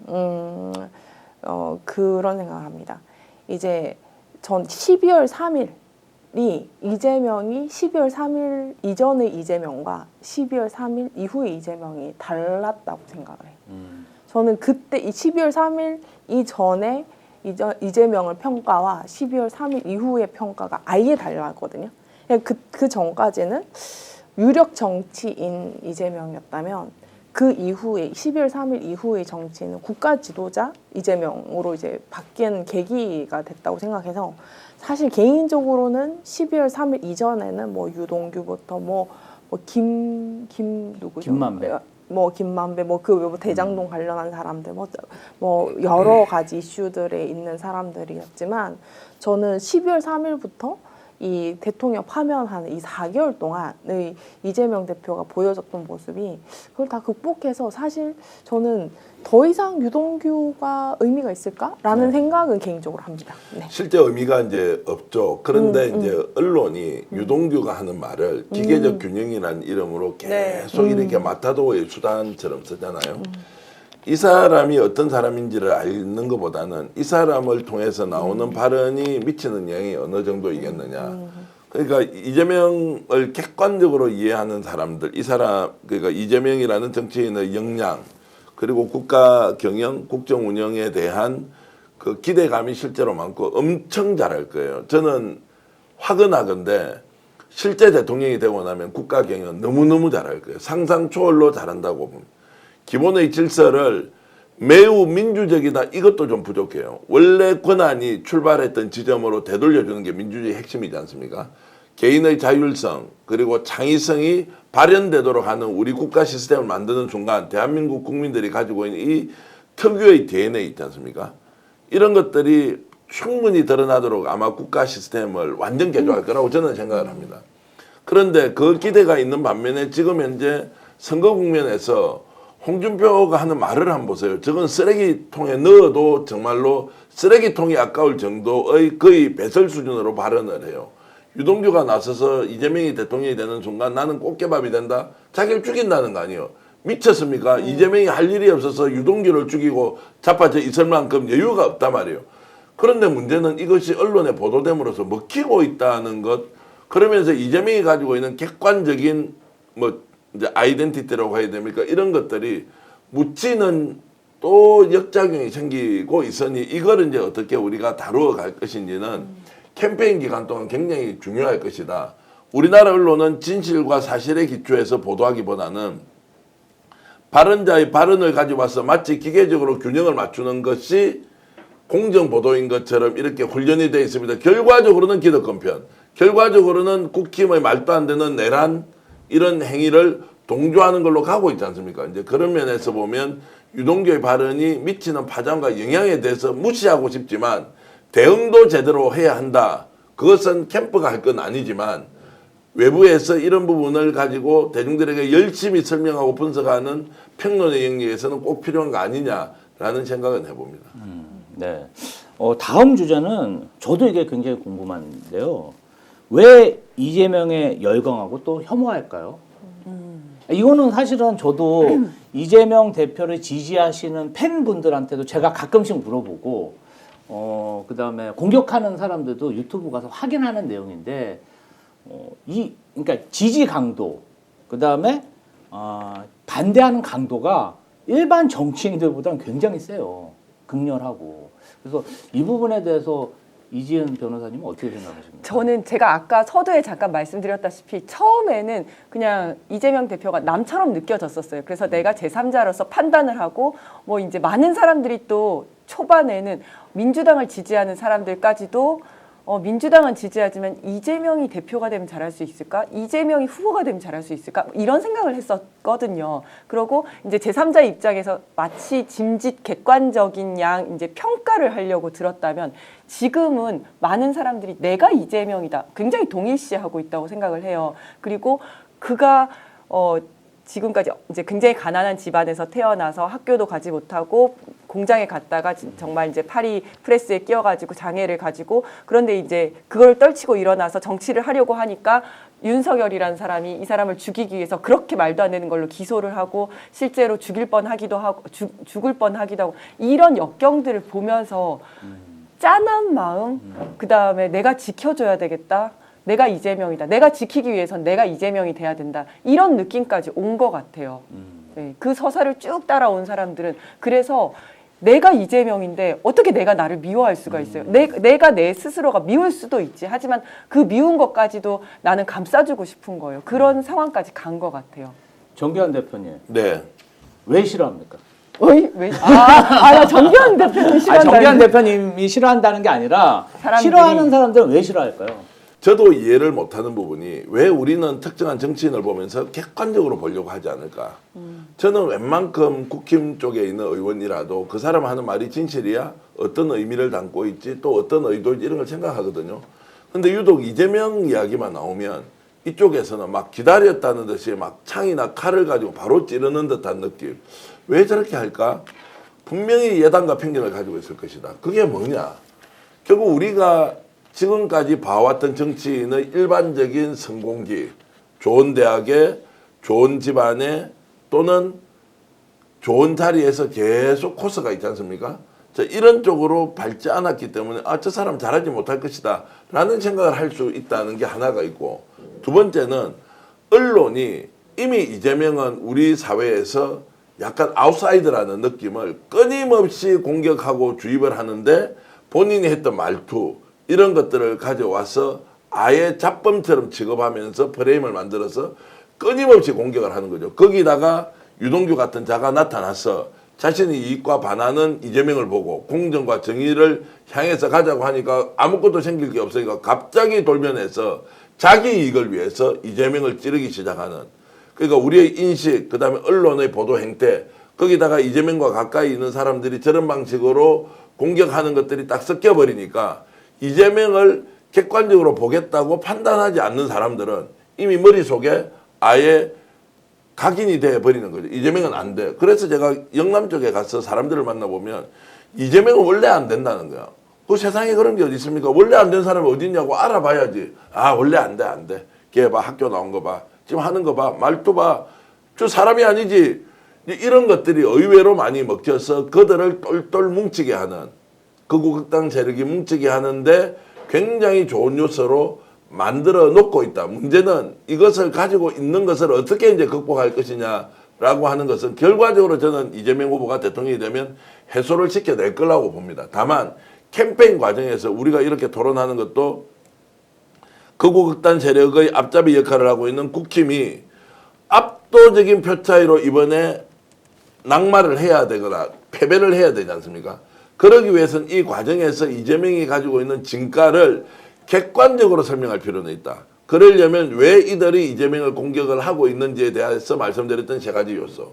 D: 그런 생각을 합니다. 이제 전 12월 3일이 이재명이 12월 3일 이전의 이재명과 12월 3일 이후의 이재명이 달랐다고 생각을 해요. 저는 그때 이 12월 3일 이전에 이재명을 평가와 12월 3일 이후의 평가가 아예 달랐거든요. 그 전까지는 유력 정치인 이재명이었다면 그 이후에 12월 3일 이후의 정치는 국가 지도자 이재명으로 이제 바뀐 계기가 됐다고 생각해서 사실 개인적으로는 12월 3일 이전에는 뭐 유동규부터 누구죠?
A: 김만배.
D: 김만배 그 대장동 관련한 사람들 뭐 여러 가지 이슈들에 있는 사람들이었지만 저는 12월 3일부터 이 대통령 파면하는 이 4개월 동안의 이재명 대표가 보여줬던 모습이 그걸 다 극복해서 사실 저는 더 이상 유동규가 의미가 있을까라는 생각은 개인적으로 합니다. 네.
B: 실제 의미가 이제 없죠. 그런데 이제 언론이 유동규가 하는 말을 기계적 균형이라는 이름으로 계속 이렇게 마타도의 수단처럼 쓰잖아요. 이 사람이 어떤 사람인지를 알는 것보다는 이 사람을 통해서 나오는 발언이 미치는 영향이 어느 정도이겠느냐. 그러니까 이재명을 객관적으로 이해하는 사람들, 그러니까 이재명이라는 정치인의 역량, 그리고 국가 경영, 국정 운영에 대한 그 기대감이 실제로 많고 엄청 잘할 거예요. 저는 화근하건데 실제 대통령이 되고 나면 국가 경영 너무너무 잘할 거예요. 상상 초월로 잘한다고 봅니다. 기본의 질서를 매우 민주적이다 이것도 좀 부족해요. 원래 권한이 출발했던 지점으로 되돌려주는 게 민주주의 핵심이지 않습니까? 개인의 자율성 그리고 창의성이 발현되도록 하는 우리 국가 시스템을 만드는 순간 대한민국 국민들이 가지고 있는 이 특유의 DNA 있지 않습니까? 이런 것들이 충분히 드러나도록 아마 국가 시스템을 완전 개조할 거라고 저는 생각을 합니다. 그런데 그 기대가 있는 반면에 지금 현재 선거 국면에서 홍준표가 하는 말을 한번 보세요. 저건 쓰레기통에 넣어도 정말로 쓰레기통이 아까울 정도의 거의 배설 수준으로 발언을 해요. 유동규가 나서서 이재명이 대통령이 되는 순간 나는 꽃게밥이 된다? 자기를 죽인다는 거 아니에요. 미쳤습니까? 이재명이 할 일이 없어서 유동규를 죽이고 자빠져 있을 만큼 여유가 없단 말이에요. 그런데 문제는 이것이 언론에 보도됨으로써 먹히고 있다는 것. 그러면서 이재명이 가지고 있는 객관적인 이제 아이덴티티라고 해야 됩니까? 이런 것들이 묻히는 또 역작용이 생기고 있으니 이걸 이제 어떻게 우리가 다루어 갈 것인지는 캠페인 기간 동안 굉장히 중요할 것이다. 우리나라 언론은 진실과 사실에 기초해서 보도하기보다는 발언자의 발언을 가지고 와서 마치 기계적으로 균형을 맞추는 것이 공정보도인 것처럼 이렇게 훈련이 되어 있습니다. 결과적으로는 기득권편, 결과적으로는 국힘의 말도 안 되는 내란 이런 행위를 동조하는 걸로 가고 있지 않습니까? 이제 그런 면에서 보면 유동규의 발언이 미치는 파장과 영향에 대해서 무시하고 싶지만 대응도 제대로 해야 한다. 그것은 캠프가 할 건 아니지만 외부에서 이런 부분을 가지고 대중들에게 열심히 설명하고 분석하는 평론의 영역에서는 꼭 필요한 거 아니냐라는 생각은 해봅니다.
A: 네. 다음 주제는 저도 이게 굉장히 궁금한데요. 왜 이재명에 열광하고 또 혐오할까요? 이거는 사실은 저도 이재명 대표를 지지하시는 팬분들한테도 제가 가끔씩 물어보고 그다음에 공격하는 사람들도 유튜브 가서 확인하는 내용인데 그러니까 지지 강도 그다음에 반대하는 강도가 일반 정치인들보다는 굉장히 세요. 극렬하고. 그래서 이 부분에 대해서 이지은 변호사님은 어떻게 생각하십니까?
C: 저는 제가 아까 서두에 잠깐 말씀드렸다시피 처음에는 그냥 이재명 대표가 남처럼 느껴졌었어요. 그래서 내가 제3자로서 판단을 하고 뭐 이제 많은 사람들이 또 초반에는 민주당을 지지하는 사람들까지도 민주당은 지지하지만 이재명이 대표가 되면 잘할 수 있을까? 이재명이 후보가 되면 잘할 수 있을까? 이런 생각을 했었거든요. 그러고 이제 제3자 입장에서 마치 짐짓 객관적인 양 이제 평가를 하려고 들었다면 지금은 많은 사람들이 내가 이재명이다. 굉장히 동일시하고 있다고 생각을 해요. 그리고 그가 지금까지 이제 굉장히 가난한 집안에서 태어나서 학교도 가지 못하고 공장에 갔다가 정말 이제 파리 프레스에 끼어가지고 장애를 가지고 그런데 이제 그걸 떨치고 일어나서 정치를 하려고 하니까 윤석열이라는 사람이 이 사람을 죽이기 위해서 그렇게 말도 안 되는 걸로 기소를 하고 실제로 죽일 뻔하기도 하고 죽을 뻔하기도 하고 이런 역경들을 보면서 짠한 마음 그다음에 내가 지켜줘야 되겠다. 내가 이재명이다. 내가 지키기 위해선 내가 이재명이 돼야 된다. 이런 느낌까지 온 것 같아요. 네, 그 서사를 쭉 따라온 사람들은 그래서 내가 이재명인데 어떻게 내가 나를 미워할 수가 있어요. 내가 내 스스로가 미울 수도 있지. 하지만 그 미운 것까지도 나는 감싸주고 싶은 거예요. 그런 상황까지 간 것 같아요.
A: 정기환 대표님
B: 네.
A: 왜 싫어합니까?
C: 왜? 나 정기환 대표님 싫어한다.
A: 정기환 대표님이 싫어한다는 게 아니라
C: 사람들이.
A: 싫어하는 사람들은 왜 싫어할까요?
B: 저도 이해를 못하는 부분이 왜 우리는 특정한 정치인을 보면서 객관적으로 보려고 하지 않을까. 저는 웬만큼 국힘 쪽에 있는 의원이라도 그 사람 하는 말이 진실이야? 어떤 의미를 담고 있지? 또 어떤 의도인지 이런 걸 생각하거든요. 근데 유독 이재명 이야기만 나오면 이쪽에서는 막 기다렸다는 듯이 막 창이나 칼을 가지고 바로 찌르는 듯한 느낌. 왜 저렇게 할까? 분명히 예단과 편견을 가지고 있을 것이다. 그게 뭐냐? 결국 우리가 지금까지 봐왔던 정치인의 일반적인 성공기, 좋은 대학에, 좋은 집안에 또는 좋은 자리에서 계속 코스가 있지 않습니까? 이런 쪽으로 밟지 않았기 때문에 저 사람 잘하지 못할 것이다 라는 생각을 할 수 있다는 게 하나가 있고, 두 번째는 언론이 이미 이재명은 우리 사회에서 약간 아웃사이더라는 느낌을 끊임없이 공격하고 주입을 하는데 본인이 했던 말투 이런 것들을 가져와서 아예 잡범처럼 취급하면서 프레임을 만들어서 끊임없이 공격을 하는 거죠. 거기다가 유동규 같은 자가 나타나서 자신의 이익과 반하는 이재명을 보고 공정과 정의를 향해서 가자고 하니까 아무것도 생길 게 없으니까 갑자기 돌변해서 자기 이익을 위해서 이재명을 찌르기 시작하는, 그러니까 우리의 인식, 그 다음에 언론의 보도 행태, 거기다가 이재명과 가까이 있는 사람들이 저런 방식으로 공격하는 것들이 딱 섞여버리니까 이재명을 객관적으로 보겠다고 판단하지 않는 사람들은 이미 머릿속에 아예 각인이 돼버리는 거죠. 이재명은 안 돼. 그래서 제가 영남 쪽에 가서 사람들을 만나보면 이재명은 원래 안 된다는 거야. 그 세상에 그런 게 어디 있습니까? 원래 안 된 사람이 어디 있냐고 알아봐야지. 원래 안 돼, 안 돼. 걔 봐, 학교 나온 거 봐. 지금 하는 거 봐. 말도 봐. 저 사람이 아니지. 이런 것들이 의외로 많이 먹혀서 그들을 똘똘 뭉치게 하는, 극우극당 세력이 뭉치게 하는데 굉장히 좋은 요소로 만들어 놓고 있다. 문제는 이것을 가지고 있는 것을 어떻게 이제 극복할 것이냐라고 하는 것은 결과적으로 저는 이재명 후보가 대통령이 되면 해소를 시켜낼 거라고 봅니다. 다만 캠페인 과정에서 우리가 이렇게 토론하는 것도 극우극단 세력의 앞잡이 역할을 하고 있는 국힘이 압도적인 표 차이로 이번에 낙마를 해야 되거나 패배를 해야 되지 않습니까? 그러기 위해서는 이 과정에서 이재명이 가지고 있는 진가를 객관적으로 설명할 필요는 있다. 그러려면 왜 이들이 이재명을 공격을 하고 있는지에 대해서 말씀드렸던 세 가지 요소.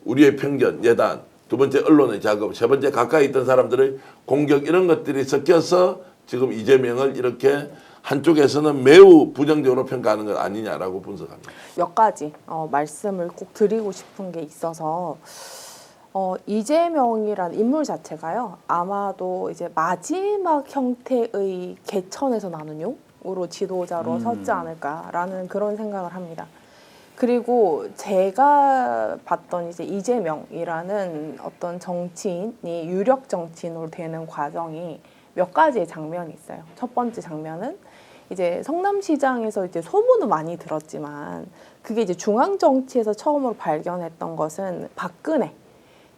B: 우리의 편견, 예단, 두 번째 언론의 작업, 세 번째 가까이 있던 사람들의 공격, 이런 것들이 섞여서 지금 이재명을 이렇게 한쪽에서는 매우 부정적으로 평가하는 것 아니냐라고 분석합니다.
D: 몇 가지 말씀을 꼭 드리고 싶은 게 있어서 이재명이라는 인물 자체가요, 아마도 이제 마지막 형태의 개천에서 나는 용으로 지도자로 섰지 않을까라는 그런 생각을 합니다. 그리고 제가 봤던 이제 이재명이라는 어떤 정치인이 유력 정치인으로 되는 과정이 몇 가지의 장면이 있어요. 첫 번째 장면은 이제 성남시장에서 이제 소문은 많이 들었지만 그게 이제 중앙 정치에서 처음으로 발견했던 것은 박근혜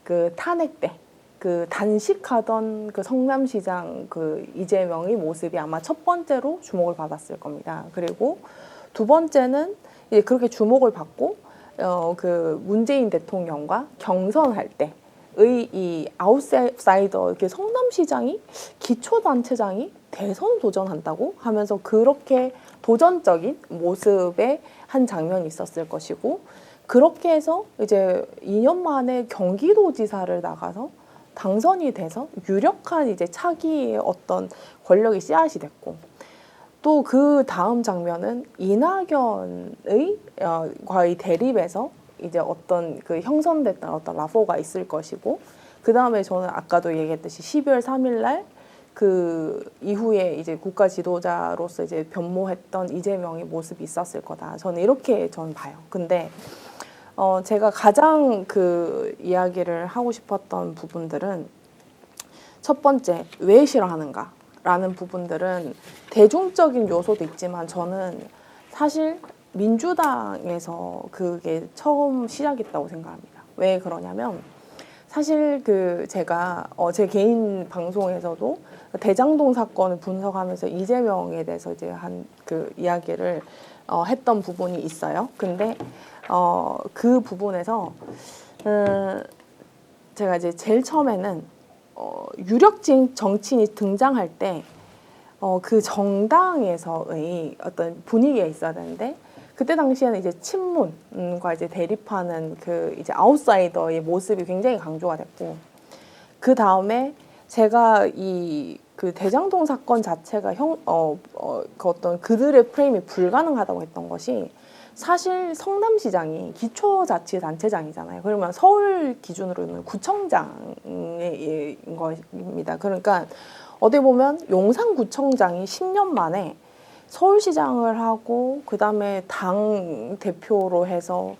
D: 그 탄핵 때 그 단식하던 그 성남시장 그 이재명의 모습이 아마 첫 번째로 주목을 받았을 겁니다. 그리고 두 번째는 이제 그렇게 주목을 받고 그 문재인 대통령과 경선할 때 이 아웃사이더 이렇게 성남시장이 기초단체장이 대선 도전한다고 하면서 그렇게 도전적인 모습의 한 장면이 있었을 것이고 그렇게 해서 이제 2년 만에 경기도지사를 나가서 당선이 돼서 유력한 이제 차기의 어떤 권력의 씨앗이 됐고 또 그 다음 장면은 이낙연의 과의 대립에서 이제 어떤 그 형성됐던 어떤 라포가 있을 것이고 그 다음에 저는 아까도 얘기했듯이 12월 3일 날 그 이후에 이제 국가 지도자로서 이제 변모했던 이재명의 모습이 있었을 거다. 저는 이렇게 저는 봐요. 근데 제가 가장 그 이야기를 하고 싶었던 부분들은 첫 번째 왜 싫어하는가라는 부분들은 대중적인 요소도 있지만 저는 사실 민주당에서 그게 처음 시작했다고 생각합니다. 왜 그러냐면 사실 그 제가 제 개인 방송에서도 대장동 사건을 분석하면서 이재명에 대해서 이제 한 그 이야기를 했던 부분이 있어요. 근데 그 부분에서 제가 이제 제일 처음에는 유력진 정치인이 등장할 때 그 정당에서의 어떤 분위기가 있어야 되는데 그때 당시에는 이제 친문과 이제 대립하는 그 이제 아웃사이더의 모습이 굉장히 강조가 됐고 그 다음에 제가 이 그 대장동 사건 자체가 그 어떤 그들의 프레임이 불가능하다고 했던 것이 사실 성남시장이 기초자치단체장이잖아요. 그러면 서울 기준으로는 구청장인 것입니다. 그러니까 어디 보면 용산구청장이 10년 만에 서울시장을 하고 그다음에 당 대표로 해서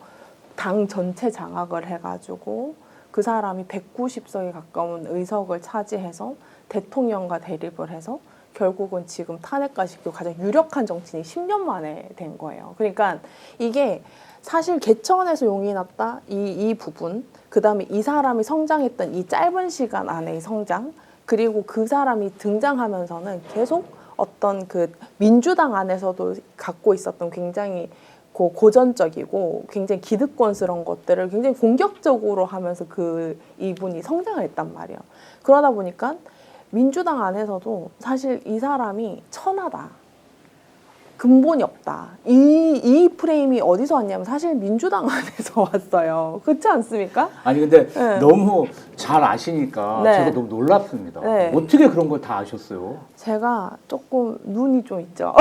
D: 당 전체 장악을 해가지고 그 사람이 190석에 가까운 의석을 차지해서 대통령과 대립을 해서 결국은 지금 탄핵까지 시키고 가장 유력한 정치인이 10년 만에 된 거예요. 그러니까 이게 사실 개천에서 용이 났다 이 부분 그다음에 이 사람이 성장했던 이 짧은 시간 안의 성장 그리고 그 사람이 등장하면서는 계속 어떤 그 민주당 안에서도 갖고 있었던 굉장히 고전적이고 굉장히 기득권스러운 것들을 굉장히 공격적으로 하면서 그 이분이 성장을 했단 말이에요. 그러다 보니까 민주당 안에서도 사실 이 사람이 천하다. 근본이 없다. 이 프레임이 어디서 왔냐면 사실 민주당 안에서 왔어요. 그렇지 않습니까?
A: 아니 근데
D: 네.
A: 너무 잘 아시니까
D: 네.
A: 제가 너무 놀랍습니다.
D: 네.
A: 어떻게 그런 걸 다 아셨어요?
D: 제가 조금 눈이 좀 있죠.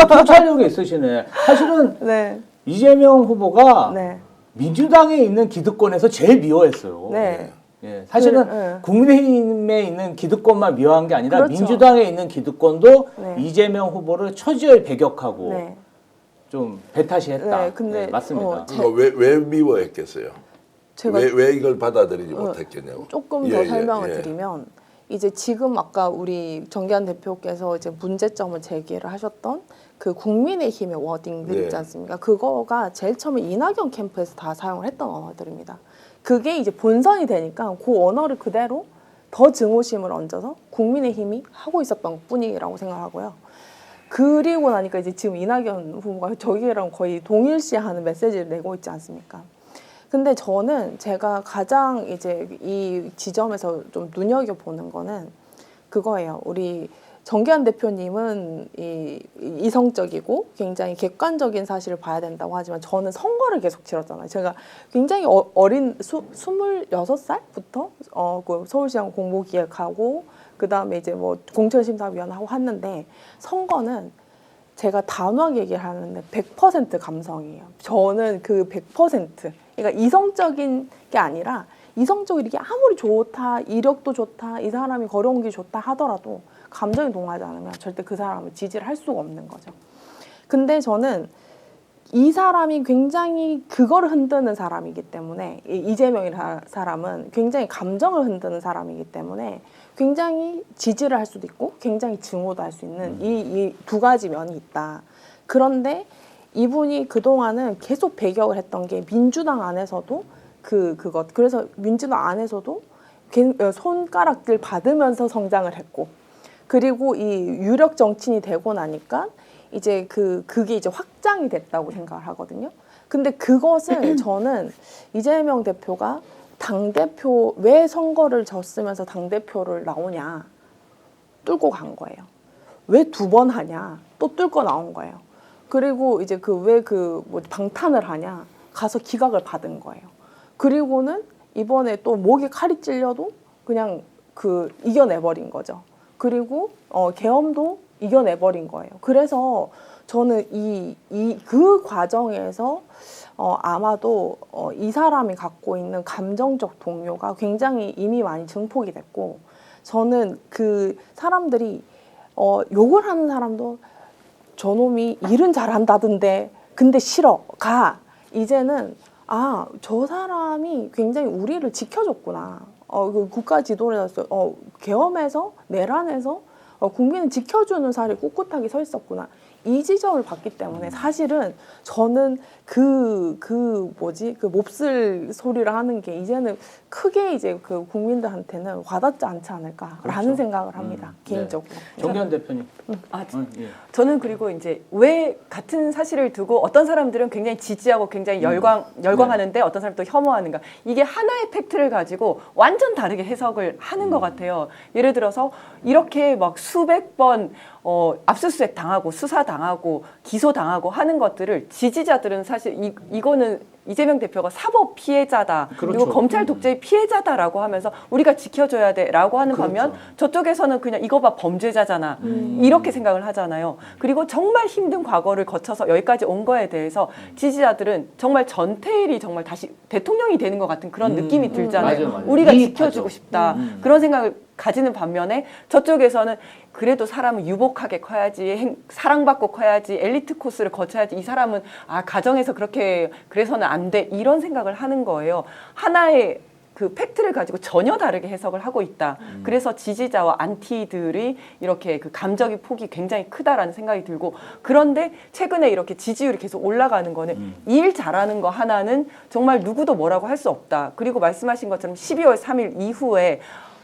A: 통찰력이 있으시네. 사실은
D: 네.
A: 이재명 후보가
D: 네.
A: 민주당에 있는 기득권에서 제일 미워했어요.
D: 네.
A: 예, 사실은
D: 네.
A: 국민의힘에 있는 기득권만 미워한 게 아니라
D: 그렇죠.
A: 민주당에 있는 기득권도
D: 네.
A: 이재명 후보를 처지열 배격하고
D: 네.
A: 좀 배타시했다.
D: 네, 근데,
A: 맞습니다.
B: 그러니까 왜 미워했겠어요?
D: 제가
B: 왜 이걸 받아들이지 못했겠냐고.
D: 조금 더 설명을 드리면 이제 지금 아까 우리 정기환 대표께서 이제 문제점을 제기를 하셨던 그 국민의힘의 워딩들
B: 네.
D: 있지 않습니까? 그거가 제일 처음에 이낙연 캠프에서 다 사용을 했던 언어들입니다. 그게 이제 본선이 되니까 그 언어를 그대로 더 증오심을 얹어서 국민의힘이 하고 있었던 뿐이라고 생각하고요. 그리고 나니까 이제 지금 이낙연 후보가 저기랑 거의 동일시하는 메시지를 내고 있지 않습니까? 근데 저는 제가 가장 이제 이 지점에서 좀 눈여겨보는 거는 그거예요. 우리 정기환 대표님은 이성적이고 굉장히 객관적인 사실을 봐야 된다고 하지만 저는 선거를 계속 치렀잖아요. 제가 굉장히 어린 26살부터 그 서울시장 공모기획하고 그 다음에 이제 뭐 공천심사위원 하고 했는데 선거는 제가 단호하게 얘기를 하는데 100% 감성이에요. 저는 그 100% 그러니까 이성적인 게 아니라 이성적으로 이게 아무리 좋다, 이력도 좋다, 이 사람이 걸어온 게 좋다 하더라도 감정이 동하지 않으면 절대 그 사람을 지지를 할 수가 없는 거죠. 근데 저는 이 사람이 굉장히 그거를 흔드는 사람이기 때문에 이재명이라는 사람은 굉장히 감정을 흔드는 사람이기 때문에 굉장히 지지를 할 수도 있고 굉장히 증오도 할 수 있는 이 두 가지 면이 있다. 그런데 이분이 그동안은 계속 배격을 했던 게 민주당 안에서도 그것 그래서 민주당 안에서도 손가락질 받으면서 성장을 했고 그리고 이 유력 정치인이 되고 나니까 이제 그게 이제 확장이 됐다고 생각을 하거든요. 근데 그것을 저는 이재명 대표가 당대표 왜 선거를 졌으면서 당대표를 나오냐 뚫고 간 거예요. 왜 2번 하냐 또 뚫고 나온 거예요. 그리고 이제 왜 방탄을 하냐 가서 기각을 받은 거예요. 그리고는 이번에 또 목에 칼이 찔려도 그냥 이겨내버린 거죠. 그리고 계엄도 이겨내버린 거예요. 그래서 저는 그 과정에서 아마도 이 사람이 갖고 있는 감정적 동요가 굉장히 이미 많이 증폭이 됐고, 저는 그 사람들이 욕을 하는 사람도 저놈이 일은 잘한다던데 근데 싫어 가. 이제는 저 사람이 굉장히 우리를 지켜줬구나. 그 국가 지도를 계엄에서 내란에서 국민을 지켜주는 사람이 꿋꿋하게 서 있었구나. 이 지적을 받기 때문에 사실은 저는 그 몹쓸 소리를 하는 게 이제는 크게 이제 그 국민들한테는 와닿지 않지 않을까라는
A: 그렇죠.
D: 생각을 합니다.
A: 네.
D: 개인적으로.
A: 정기현 대표님. 예.
C: 저는 그리고 이제 왜 같은 사실을 두고 어떤 사람들은 굉장히 지지하고 굉장히 열광하는데 어떤 사람은 또 혐오하는가, 이게 하나의 팩트를 가지고 완전 다르게 해석을 하는 것 같아요. 예를 들어서 이렇게 막 수백 번 압수수색 당하고 수사 당하고 기소 당하고 하는 것들을 지지자들은 사실 이거는 이재명 대표가 사법 피해자다,
A: 그렇죠.
C: 그리고 검찰 독재의 피해자다라고 하면서 우리가 지켜줘야 돼라고 하는
A: 그렇죠.
C: 반면 저쪽에서는 그냥 이거 봐 범죄자잖아 이렇게 생각을 하잖아요. 그리고 정말 힘든 과거를 거쳐서 여기까지 온 거에 대해서 지지자들은 정말 전태일이 정말 다시 대통령이 되는 것 같은 그런 느낌이 들잖아요.
A: 맞아요.
C: 우리가
A: 이입하죠.
C: 지켜주고 싶다 그런 생각을 가지는 반면에 저쪽에서는 그래도 사람은 유복하게 커야지, 사랑받고 커야지, 엘리트 코스를 거쳐야지, 이 사람은 가정에서 그렇게 그래서는 안 돼, 이런 생각을 하는 거예요. 하나의 그 팩트를 가지고 전혀 다르게 해석을 하고 있다. 그래서 지지자와 안티들이 이렇게 그 감정의 폭이 굉장히 크다라는 생각이 들고, 그런데 최근에 이렇게 지지율이 계속 올라가는 거는 일 잘하는 거 하나는 정말 누구도 뭐라고 할 수 없다. 그리고 말씀하신 것처럼 12월 3일 이후에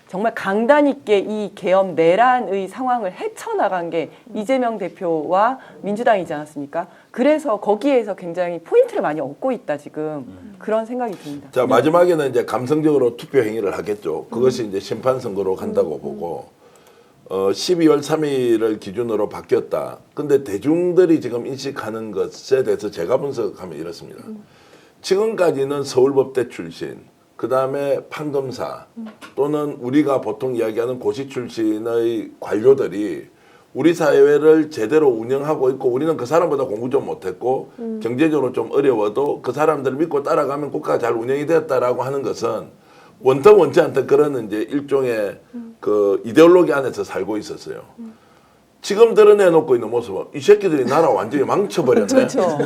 C: 정말 강단 있게 이 계엄 내란의 상황을 헤쳐나간 게 이재명 대표와 민주당이지 않았습니까? 그래서 거기에서 굉장히 포인트를 많이 얻고 있다 지금. 그런 생각이 듭니다.
B: 자, 마지막에는 이제 감성적으로 투표 행위를 하겠죠. 그것이 이제 심판 선거로 간다고 보고 12월 3일을 기준으로 바뀌었다. 근데 대중들이 지금 인식하는 것에 대해서 제가 분석하면 이렇습니다. 지금까지는 서울법대 출신, 그 다음에 판검사 또는 우리가 보통 이야기하는 고시 출신의 관료들이 우리 사회를 제대로 운영하고 있고, 우리는 그 사람보다 공부 좀 못했고 경제적으로 좀 어려워도 그 사람들을 믿고 따라가면 국가가 잘 운영이 되었다라고 하는 것은 원통 원치 않던 그런 이제 일종의 그 이데올로기 안에서 살고 있었어요. 지금 드러내놓고 있는 모습은 이 새끼들이 나라 완전히 망쳐버렸네.
C: 그렇죠.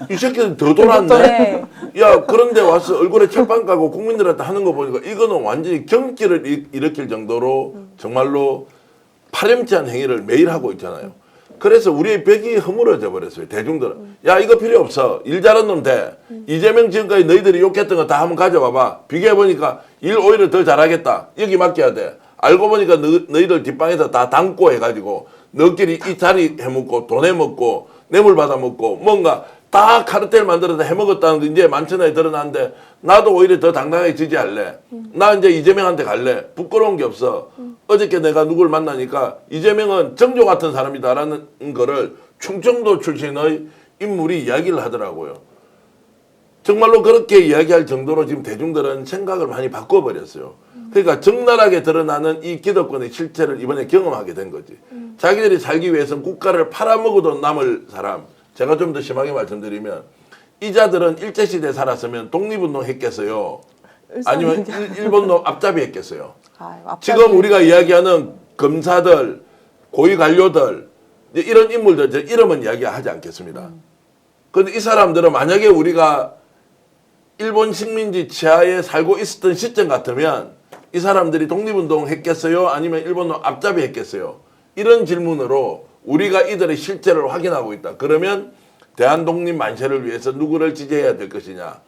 B: 이 새끼들 더 돌았네. 야, 그런데 와서 얼굴에 철판 까고 국민들한테 하는 거 보니까 이거는 완전히 경기를 일으킬 정도로 정말로 파렴치한 행위를 매일 하고 있잖아요. 그래서 우리의 벽이 허물어져 버렸어요. 대중들은. 야, 이거 필요 없어. 일 잘한 놈 돼. 이재명 지금까지 너희들이 욕했던 거 다 한번 가져와봐. 비교해보니까 일 오히려 더 잘하겠다. 여기 맡겨야 돼. 알고 보니까 너희들 뒷방에서 다 담고 해가지고 너끼리 이 자리 해먹고 돈 해먹고 뇌물 받아먹고 뭔가 다 카르텔 만들어서 해먹었다는 게 이제 만천하에 드러났는데, 나도 오히려 더 당당하게 지지할래. 나 이제 이재명한테 갈래. 부끄러운 게 없어. 어저께 내가 누굴 만나니까 이재명은 정조 같은 사람이다라는 거를 충청도 출신의 인물이 이야기를 하더라고요. 정말로 그렇게 이야기할 정도로 지금 대중들은 생각을 많이 바꿔버렸어요. 그러니까 적나라하게 드러나는 이 기득권의 실체를 이번에 경험하게 된 거지. 자기들이 살기 위해서는 국가를 팔아먹어도 남을 사람. 제가 좀 더 심하게 말씀드리면, 이자들은 일제시대에 살았으면 독립운동 했겠어요? 아니면 일본도 앞잡이 했겠어요? 지금 우리가 이야기하는 검사들, 고위 관료들, 이런 인물들 이름은 이야기하지 않겠습니다. 그런데 이 사람들은 만약에 우리가 일본 식민지 치하에 살고 있었던 시점 같으면 이 사람들이 독립운동 했겠어요? 아니면 일본도 앞잡이 했겠어요? 이런 질문으로 우리가 이들의 실체를 확인하고 있다. 그러면 대한독립 만세를 위해서 누구를 지지해야 될 것이냐.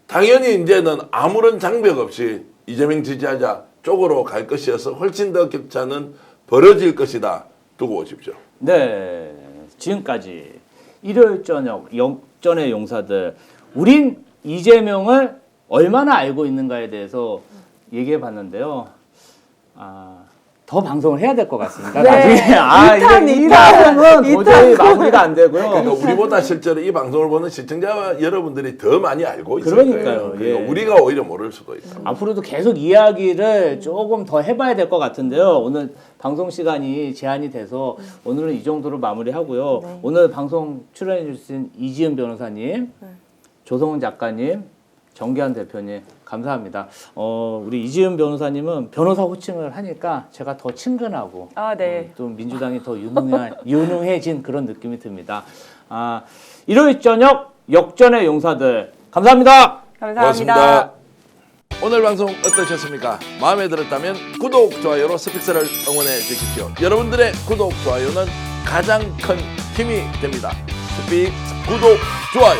B: 당연히 이제는 아무런 장벽 없이 이재명 지지하자 쪽으로 갈 것이어서 훨씬 더 격차는 벌어질 것이다. 두고 오십시오.
A: 네, 지금까지 일요일 저녁 역전의 용사들, 우린 이재명을 얼마나 알고 있는가에 대해서 얘기해 봤는데요. 더 방송을 해야 될 것 같습니다.
C: 네.
A: 나중에
C: 이탄.
A: 2탄은 도저히 마무리가 안 되고요.
B: 그러니까 우리보다 실제로 이 방송을 보는 시청자 여러분들이 더 많이 알고 있을
A: 그러니까요.
B: 거예요. 그러니까
A: 예.
B: 우리가 오히려 모를 수도 있어.
A: 앞으로도 계속 이야기를 조금 더 해봐야 될 것 같은데요. 오늘 방송 시간이 제한이 돼서 오늘은 이 정도로 마무리하고요.
D: 네.
A: 오늘 방송 출연해 주신 이지은 변호사님, 조성훈 작가님, 정기환 대표님 감사합니다. 우리 이지은 변호사님은 변호사 호칭을 하니까 제가 더 친근하고
C: 네.
A: 또 민주당이 더 유능해진 그런 느낌이 듭니다. 일요일 저녁 역전의 용사들 감사합니다.
C: 감사합니다.
B: 고맙습니다. 오늘 방송 어떠셨습니까? 마음에 들었다면 구독, 좋아요로 스픽스를 응원해 주십시오. 여러분들의 구독, 좋아요는 가장 큰 힘이 됩니다. 스픽스 구독, 좋아요.